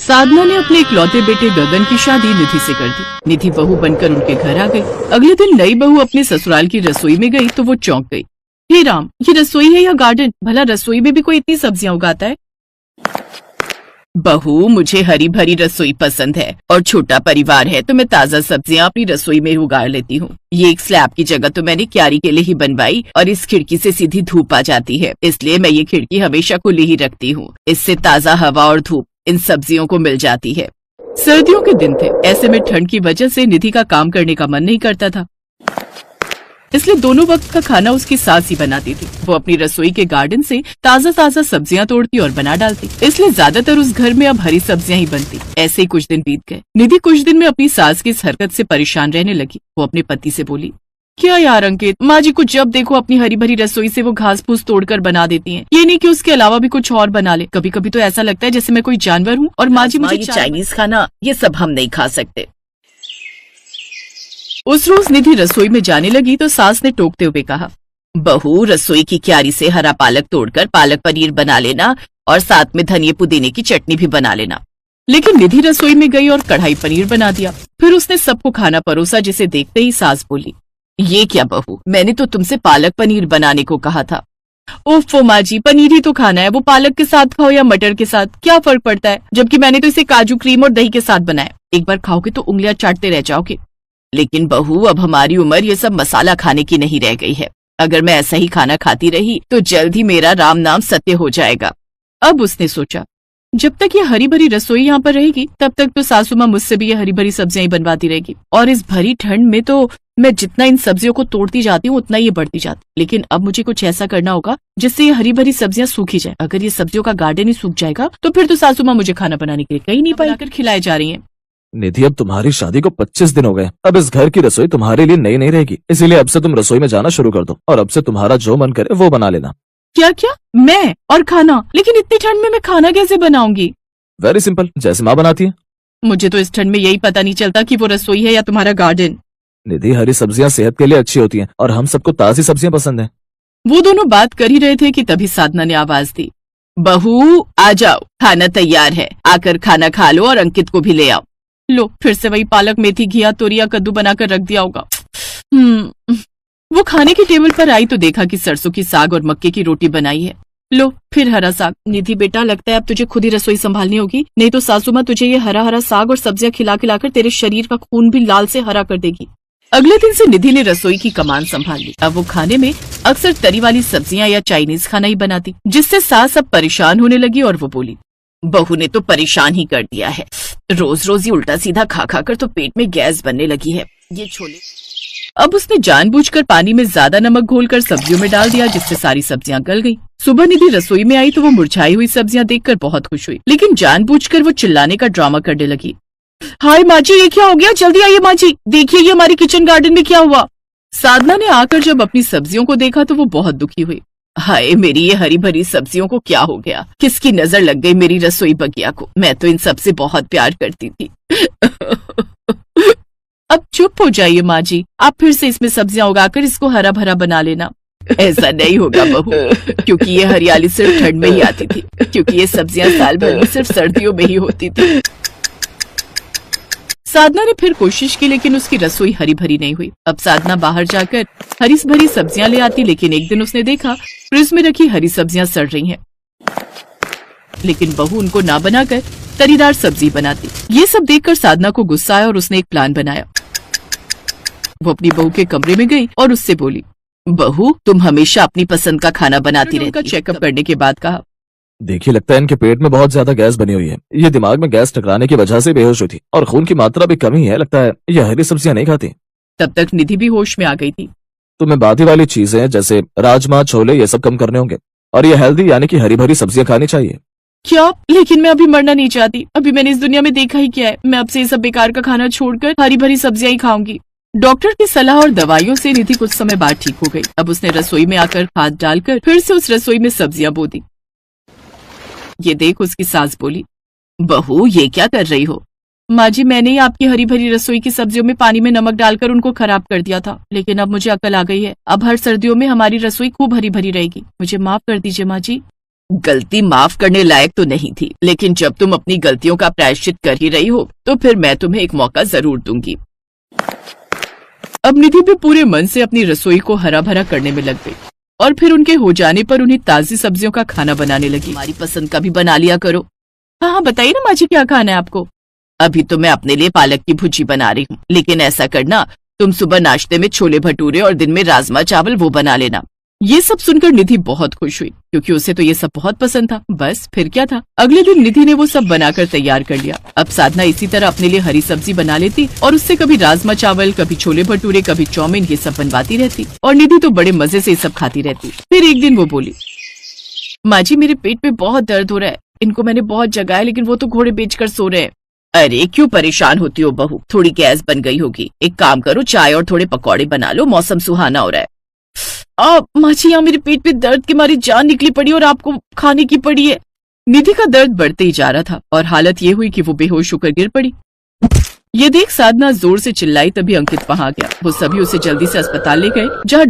साधना ने अपने इकलौते बेटे गगन की शादी निधि से कर दी। निधि बहू बनकर उनके घर आ गई। अगले दिन नई बहू अपने ससुराल की रसोई में गई तो वो चौंक गई। हे राम, ये रसोई है या गार्डन? भला रसोई में भी कोई इतनी सब्जियां उगाता है? बहू, मुझे हरी भरी रसोई पसंद है और छोटा परिवार है तो मैं ताजा सब्जियां अपनी रसोई में उगा लेती हूँ। ये एक स्लैब की जगह तो मैंने क्यारी के लिए ही बनवाई और इस खिड़की से सीधी धूप आ जाती है, इसलिए मैं ये खिड़की हमेशा खुली ही रखती हूँ। इससे ताजा हवा और धूप इन सब्जियों को मिल जाती है। सर्दियों के दिन थे, ऐसे में ठंड की वजह से निधि का काम करने का मन नहीं करता था, इसलिए दोनों वक्त का खाना उसकी सास ही बनाती थी। वो अपनी रसोई के गार्डन से ताजा ताजा सब्जियां तोड़ती और बना डालती, इसलिए ज्यादातर उस घर में अब हरी सब्जियां ही बनती। ऐसे ही कुछ दिन बीत गए। निधि कुछ दिन में अपनी सास की इस हरकत से परेशान रहने लगी। वो अपने पति से बोली, क्या यार अंकित, माँ जी को जब देखो अपनी हरी भरी रसोई से वो घास फूस तोड़कर बना देती हैं। ये नहीं कि उसके अलावा भी कुछ और बना ले। कभी कभी तो ऐसा लगता है जैसे मैं कोई जानवर हूँ और माँ जी मुझे चाइनीज खाना ये सब हम नहीं खा सकते। उस रोज निधि रसोई में जाने लगी तो सास ने टोकते हुए कहा, बहू, रसोई की क्यारी से हरा पालक तोड़कर पालक पनीर बना लेना और साथ में धनिया पुदीने की चटनी भी बना लेना। लेकिन निधि रसोई में गई और कढ़ाई पनीर बना दिया। फिर उसने सबको खाना परोसा, जिसे देखते ही सास बोली, ये क्या बहू, मैंने तो तुमसे पालक पनीर बनाने को कहा था। ओफो माँ जी, पनीर ही तो खाना है, वो पालक के साथ खाओ या मटर के साथ, क्या फर्क पड़ता है? जबकि मैंने तो इसे काजू क्रीम और दही के साथ बनाया। एक बार खाओगे तो उंगलियां चाटते रह जाओगे। लेकिन बहू, अब हमारी उम्र ये सब मसाला खाने की नहीं रह गई है। अगर मैं ऐसा ही खाना खाती रही तो जल्द ही मेरा राम नाम सत्य हो जाएगा। अब उसने सोचा, जब तक ये हरी भरी रसोई यहाँ पर रहेगी तब तक तो सासू माँ मुझसे भी ये हरी भरी सब्जियां ही बनवाती रहेगी, और इस भरी ठंड में तो मैं जितना इन सब्जियों को तोड़ती जाती हूँ उतना ये बढ़ती जाती। लेकिन अब मुझे कुछ ऐसा करना होगा जिससे ये हरी भरी सब्जियां सूखी जाए। अगर ये सब्जियों का गार्डन ही सूख जाएगा तो फिर तो सासू माँ मुझे खाना बनाने के लिए कहीं नहीं बनाकर खिलाए जा रही है। निधि, अब तुम्हारी शादी को 25 दिन हो गए। अब इस घर की रसोई तुम्हारे लिए नई नहीं रहेगी, इसीलिए अब से तुम रसोई में जाना शुरू कर दो और अब से तुम्हारा जो मन करे वो बना लेना। क्या क्या? मैं और खाना? लेकिन इतनी ठंड में मैं खाना कैसे बनाऊंगी? वेरी सिंपल, जैसे माँ बनाती है। मुझे तो इस ठंड में यही पता नहीं चलता कि वो रसोई है या तुम्हारा गार्डन। निधि, हरी सब्जियां सेहत के लिए अच्छी होती हैं और हम सबको ताजी सब्जियां पसंद हैं। वो दोनों बात कर ही रहे थे कि तभी साधना ने आवाज दी, बहू आ जाओ, खाना तैयार है, आकर खाना खा लो और अंकित को भी ले आओ। लो, फिर से वही पालक, मेथी, घिया, तोरिया, कद्दू बनाकर रख दिया होगा। वो खाने के टेबल पर आई तो देखा कि सरसों की साग और मक्के की रोटी बनाई है। लो, फिर हरा साग। निधि बेटा, लगता है अब तुझे खुद ही रसोई संभालनी होगी, नहीं तो सासू माँ तुझे ये हरा हरा साग और सब्जियां खिला खिलाकर तेरे शरीर का खून भी लाल से हरा कर देगी। अगले दिन से निधि ने रसोई की कमान संभाल ली। अब वो खाने में अक्सर तरी वाली सब्जियां या चाइनीज खाना ही बनाती, जिससे सास अब परेशान होने लगी और वो बोली, बहू ने तो परेशान ही कर दिया है। रोज रोज ही उल्टा सीधा खा खा कर तो पेट में गैस बनने लगी है। ये छोले। अब उसने जानबूझकर पानी में ज्यादा नमक घोलकर सब्जियों में डाल दिया, जिससे सारी सब्जियां गल गईं। सुबह निधि रसोई में आई तो वो मुरझाई हुई सब्जियां देखकर बहुत खुश हुई, लेकिन जानबूझकर वो चिल्लाने का ड्रामा करने लगी। हाय माँ जी, ये क्या हो गया? जल्दी आइए माँ जी, देखिए ये हमारी किचन गार्डन में क्या हुआ। साधना ने आकर जब अपनी सब्जियों को देखा तो वो बहुत दुखी हुई। हाय, मेरी ये हरी भरी सब्जियों को क्या हो गया? किसकी नजर लग गई मेरी रसोई बगिया को? मैं तो इन सब से बहुत प्यार करती थी। अब चुप हो जाइए माँ जी, आप फिर से इसमें सब्जियां उगाकर इसको हरा भरा बना लेना। ऐसा नहीं होगा बहू, क्योंकि ये हरियाली सिर्फ ठंड में ही आती थी, क्योंकि ये सब्जियां साल भर में सिर्फ सर्दियों में ही होती थी। साधना ने फिर कोशिश की, लेकिन उसकी रसोई हरी भरी नहीं हुई। अब साधना बाहर जाकर हरी भरी सब्जियां ले आती, लेकिन एक दिन उसने देखा फ्रिज में रखी हरी सब्जियां सड़ रही हैं। लेकिन बहू उनको ना बनाकर तरीदार सब्जी बनाती। ये सब देखकर साधना को गुस्सा आया और उसने एक प्लान बनाया। वो अपनी बहू के कमरे में गई और उससे बोली, बहू, तुम हमेशा अपनी पसंद का खाना बनाती रहती। उनका चेकअप करने के बाद कहा, देखिए, लगता है इनके पेट में बहुत ज्यादा गैस बनी हुई है। ये दिमाग में गैस टकराने की वजह से बेहोश हुई थी और खून की मात्रा भी कमी है। लगता है ये हरी सब्जियां नहीं खाती। तब तक निधि भी होश में आ गई थी। तुम्हें बादी वाली चीजें जैसे राजमा, छोले ये सब कम करने होंगे और ये हेल्दी यानी कि हरी भरी सब्जियां खानी चाहिए। क्या? लेकिन मैं अभी मरना नहीं चाहती। अभी मैंने इस दुनिया में देखा ही क्या है। मैं अब से ये सब बेकार का खाना छोड़कर हरी भरी सब्जियां ही खाऊंगी। डॉक्टर की सलाह और दवाइयों से निधि कुछ समय बाद ठीक हो गई। अब उसने रसोई में आकर खाद डालकर फिर से उस रसोई में सब्जियां बो दी। ये देख उसकी सास बोली, बहू, ये क्या कर रही हो? माँ जी, मैंने ही आपकी हरी भरी रसोई की सब्जियों में पानी में नमक डालकर उनको खराब कर दिया था, लेकिन अब मुझे अकल आ गई है। अब हर सर्दियों में हमारी रसोई खूब हरी भरी रहेगी। मुझे माफ कर दीजिए माँ जी। गलती माफ करने लायक तो नहीं थी, लेकिन जब तुम अपनी गलतियों का प्रायश्चित कर ही रही हो तो फिर मैं तुम्हें एक मौका जरूर दूंगी। अब निधि भी पूरे मन से अपनी रसोई को हरा भरा करने में लग गई और फिर उनके हो जाने पर उन्हें ताजी सब्जियों का खाना बनाने लगी। हमारी पसंद का भी बना लिया करो। हाँ बताइए ना माँ जी, क्या खाना है आपको? अभी तो मैं अपने लिए पालक की भुजी बना रही हूँ, लेकिन ऐसा करना तुम सुबह नाश्ते में छोले भटूरे और दिन में राजमा चावल वो बना लेना। ये सब सुनकर निधि बहुत खुश हुई क्योंकि उसे तो ये सब बहुत पसंद था। बस फिर क्या था, अगले दिन निधि ने वो सब बनाकर तैयार कर लिया। अब साधना इसी तरह अपने लिए हरी सब्जी बना लेती और उससे कभी राजमा चावल, कभी छोले भटूरे, कभी चाउमीन ये सब बनवाती रहती और निधि तो बड़े मजे से ये सब खाती रहती। फिर एक दिन वो बोली, माँ जी मेरे पेट में बहुत दर्द हो रहा है, इनको मैंने बहुत जगाया लेकिन वो तो घोड़े बेचकर सो रहे हैं। अरे क्यों परेशान होती हो बहू, थोड़ी गैस बन गई होगी। एक काम करो, चाय और थोड़े पकौड़े बना लो, मौसम सुहाना हो रहा है। माँ जी यहाँ मेरे पेट में दर्द की मारी जान निकली पड़ी और आपको खाने की पड़ी है। निधि का दर्द बढ़ते ही जा रहा था और हालत ये हुई कि वो बेहोश होकर गिर पड़ी। ये देख साधना जोर से चिल्लाई, तभी अंकित वहां आ गया। वो सभी उसे जल्दी से अस्पताल ले गए जहाँ